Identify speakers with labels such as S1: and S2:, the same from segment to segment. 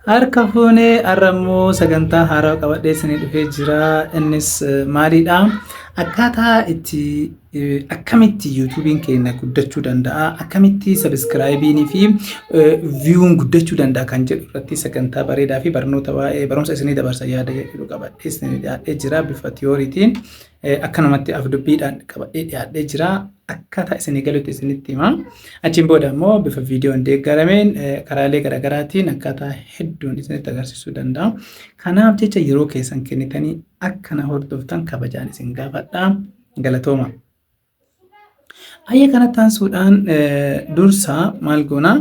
S1: Harka fuunee arrammoo sagantaa haaraa qabadhee isinii dhufee jira. Innis maalidha? Akkaataa itti akkamitti yuutuubiin keenya guddachuu danda'a? Akkamitti sabiskiraayibiinii fi viyuun guddachuu danda'a kan jedhu irratti sagantaa bareedaa fi barnoota waa'ee barumsa isinii dabarsa yaada jedhu qabadhee isinii dhiyaadhee jira. Bifa tiyooriitiin akkanumatti afdubbiidhaan qabadhee dhiyaadhee jira. Akkaataa isinii galuutti isinitti hima. Achiin booda immoo bifa viidiyoon deeggarameen karaalee garaagaraatiin akkaataa hedduun isinitti agarsiisuu danda'a. Kanaaf jecha yeroo keessan kennitanii akkana hordoftan kabajaan isin gaafadha. Galatooma. Ayya kanatti aansuudhaan dursa maal goona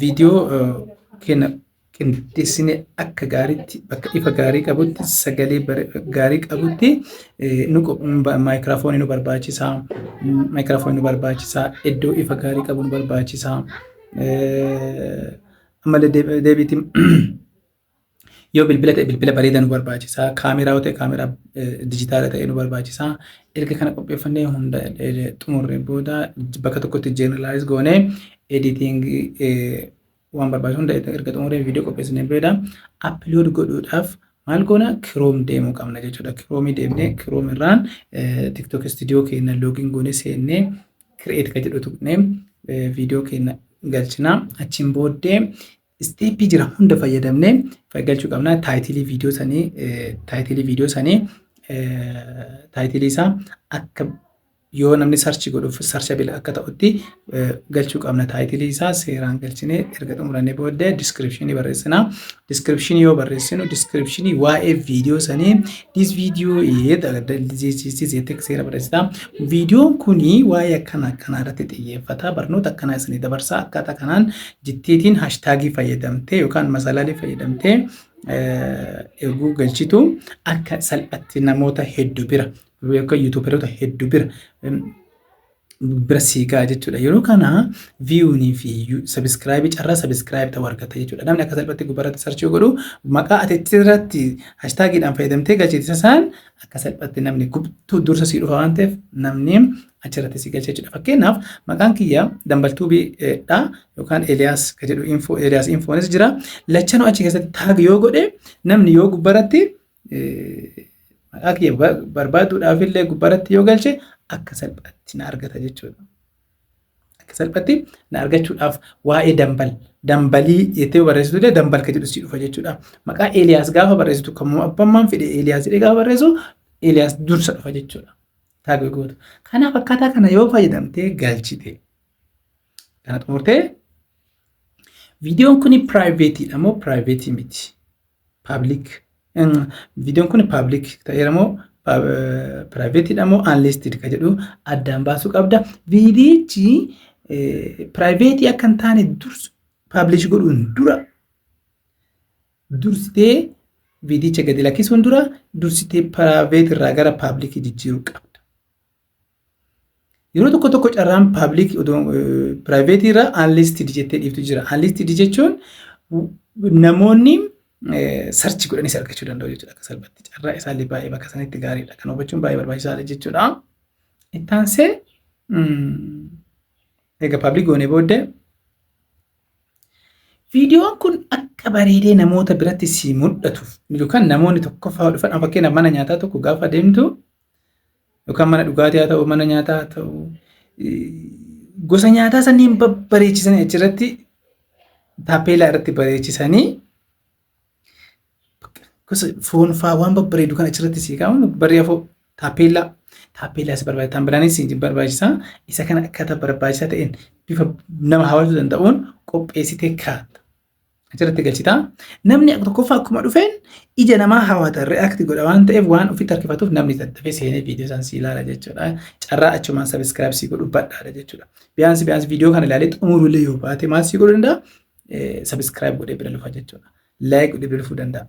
S1: viidiyoo kenna qindeessine akka gaariitti bakka ifa gaarii qabutti sagalee gaarii qabutti maayikiraafoonii nu barbaachisa. Maayikiraafoonii nu barbaachisa. Iddoo ifa gaarii qabu nu barbaachisa. Ammallee deebiitiin yoo bilbila ta'e bilbila bareedaa nu barbaachisa. Kaameraa yoo ta'e kaameraa dijitaala ta'e nu barbaachisa. Erga kana qopheeffannee hunda xumurree booda bakka tokkotti jeeneralaayiz goonee editingii waan barbaachisu hunda erga xumurree viidiyoo qopheessinee booda aplood godhuudhaaf maal goona kiroom deemuu qabna jechuudha. Kiroomii deemnee kiroom irraan tiktok studio keenya loogiin goonee seennee kireet kan jedhu tuqnee viidiyoo keenya galchina. Achiin booddee isteeppii jira hunda fayyadamnee galchuu qabna. Taayitilii viidiyoo sanii taayitilii isaa akka yoo namni sarchi godhuuf sarchabila akka ta'utti galchuu qabna. Taayitilii isaa seeraan galchinee erga xumurannee booddee diskiripshinii barreessina. Diskiripshinii yoo barreessinu diskiripshinii waa'ee viidiyoo sanii dis viidiyoo seera barreessita. Viidiyoon kuni waa'ee akkana irratti xiyyeeffata. Barnoota akkanaa isinii dabarsa. Akkaataa kanaan jittiitiin haashtaagii fayyadamtee yookaan masalaalee fayyadamtee erguu galchitu akka salphatti namoota hedduu bira yookaan yuutuuberoota hedduu bira siigaa jechuudha. Yeroo kana viyuunii fi sabiskiraayibii carraa sabiskiraayib ta'uu argata jechuudha. Namni akka salphatti gubbaratti sarchii godhu maqaa ati irratti haashtaagiidhaan fayyadamtee galchite isaan akka salphatti namni gubtuu dursa sii dhufa waan ta'eef namni achirratti sii galcha jechuudha. Fakkeenyaaf maqaan kiyya dambaltuubiidha yookaan Eeliyaas kan jedhu Eeliyaas infoonis jira. Lachanuu achi keessatti taag yoo godhe namni yoo gubbaratti maqaa kiyya barbaaduudhaaf illee gubbaratti yoo galche akka salphatti na argata jechuudha. Akka salphatti na argachuudhaaf waa'ee dambalii jettee barreessitu illee dambal kan jedhu sii dhufa jechuudha. Maqaa Eeliyaas gaafa barreessitu kan abbaan fedhe Eeliyaas jedhee gaafa barreessu Eeliyaas dursa dhufa jechuudha. Taagii gootu. Kanaaf akkaataa kana yoo fayyadamtee galchite kana xumurtee viidiyoon kun piraayiveetiidha moo piraayiveetii miti? Paabliik. Viidiyoon kun paabliik ta'eera moo piraayiveetiidha moo anlisted kan jedhu addaan baasuu qabda. Viidiyichi piraayiveetii akka hin taane paablish godhuun dura dursitee viidiyicha gadi lakkisuun dura dursitee piraayiveetii irraa gara paabliikii jijjiiruu qabda. Yeroo tokko carraan paabliik piraayiveetii irraa anlisted jettee dhiiftu jira. Anlisted jechuun namoonni sarchi godhanii argachuu danda'u jechuudha. Akka salphatti carraa isaallee baay'ee bakka sanitti gaariidha. Kan hubachuun baay'ee barbaachisaadha jechuudha. Itti aansee egaa paabliik goonee booddee viidiyoon kun akka bareedee namoota biratti si mul'atuuf yookaan namoonni tokkoffaa dhufan fakkeenyaaf mana nyaataa tokko gaafa deemtu yookaan mana dhugaatii haa ta'u mana nyaataa haa ta'u gosa nyaataa sanniin babbareechisanii achirratti taapeelaa irratti bareechisanii gosa foon fa'aa waan babbareedu kan achirratti sii kaa'uun bareefoo taapeelaa si barbaachisan biraanis si barbaachisaa isa kana akkaataa barbaachisaa ta'een bifa nama hawwatuu danda'uun qopheessitee kaa'atta. Achirratti galchitaa. Namni tokkoffaa akkuma dhufeen ija namaa hawwata react godha waan ta'eef waan ofitti harkifatuuf namni tattafee seenee viidiyoo san si ilaala jechuudha. Carraa achumaan sabiskiraayib si godhu badhaadha jechuudha. Biyaansi viidiyoo kana ilaalee xumuruullee yoo baate maal si godhuu danda'a? Sabiskiraayib godhee bira dhufa jechuudha. Laayik godhee bira dhufuu danda'a.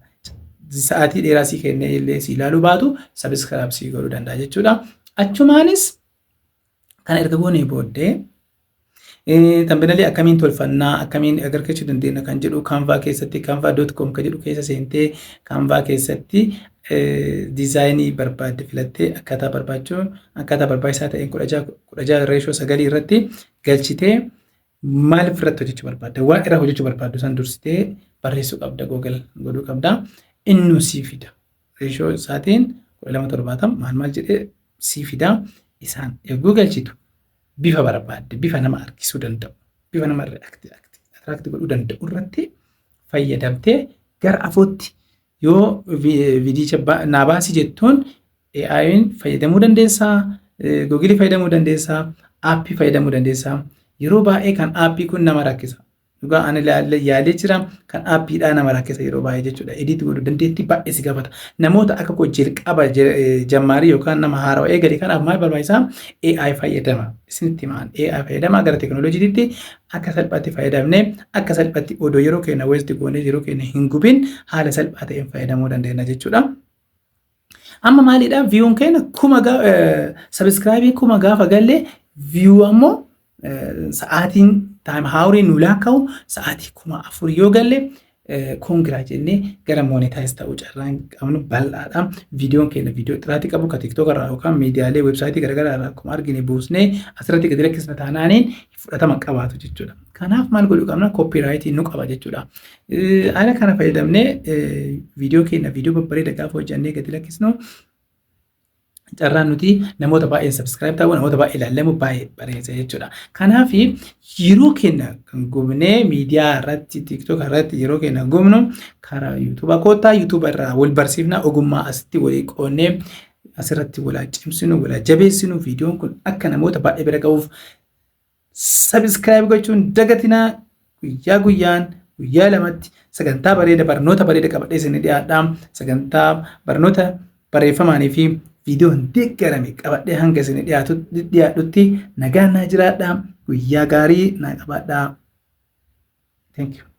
S1: Sa'aatii dheeraa si kennee illee si ilaaluu baatu sabiskiraayib si godhuu danda'a jechuudha. Achumaanis kana erga goonee booddee Tambiinalee akkamiin tolfannaa akkamiin agarsiisuu dandeenya kan jedhu Canva keessatti canva.com kan jedhu keessa seentee Canva keessatti diizaayinii barbaadde filattee akkaataa barbaachisaa ta'een 16:9 irratti galchitee maaliif irratti hojjechuu barbaadde waan irra hojjechuu barbaaddu san dursitee barreessuu qabda Google godhuu qabda. Inni sii fida. Reeshoo isaatiin 1270 maal jedhee sii fida. Isaan eeguu galchitu bifa barbaadde bifa nama harkisuu danda'u bifa nama attract godhuu danda'u irratti fayyadamtee gara afootti yoo viidicha naa baasii jettuun AI'n fayyadamuu dandeessaa, Google fayyadamuu dandeessaa, aappii fayyadamuu dandeessaa. Yeroo baay'ee kan aappii kun nama rakkisa. Dhugaa ani yaalee jira kan aappiidhaa nama rakkisa yeroo baay'ee jechuudha. Edit godhuu dandeetti baay'ee si gaafata. Namoota akka koo jalqaba jammaarii yookaan nama haarawaa eegale kanaaf maal barbaachisaa? AI fayyadama. Isinitti himaan AI fayyadama gara teekinooloojiitti akka salphaatti fayyadamnee akka salphaatti odoo yeroo keenya waste goonee yeroo keenya hin gubin haala salphaa ta'een fayyadamuu dandeenya jechuudha. Amma maalidhaa viiyuun keenya subscribe kuma gaafa galle viiyuu ammoo sa'aatiin time haawuriin nu laakkaa'u sa'aatii 4,000 yoo galle koongiraa jennee gara monetize ta'uu carraan qabnu bal'aadha. Viidiyoon keenya viidiyoo xiraatii qabu ka TikTok irraa yookaan miidiyaalee websaayitii garaagaraa irraa akkuma argine buusnee asirratti gadi lakkisna taanaaniin fudhatama qabaatu jechuudha. Kanaaf maal godhuu qabna? Copyright nu qaba jechuudha. Haala kana fayyadamnee viidiyoo keenya viidiyoo babbareeda gaafa hojjannee gadi lakkisnu carraan nuti namoota baay'ee subscribe ta'uu namoota baay'ee ilaalamu baay'ee bareeda jechuudha. Kanaaf yeroo keenya kan gubnee miidiyaa irratti TikTok irratti yeroo keenya gubnu karaa YouTube koottaa YouTube irraa wal barsiifna ogummaa asitti walii qoonnee asirratti walaa cimsinu walaa jabeessinu viidiyoon kun akka namoota baay'ee bira ga'uuf subscribe gochuun dagatinaa guyyaa guyyaan guyyaa lamatti sagantaa bareeda barnoota bareeda qabadhee isin dhiyaadhaa sagantaa barnoota barreeffamaanii fi viidiyoon deeggarame qabadhee hanga isin dhiyaadhutti nagaan naa jiraadhaa guyyaa gaarii naa qabaadhaa. Thank you.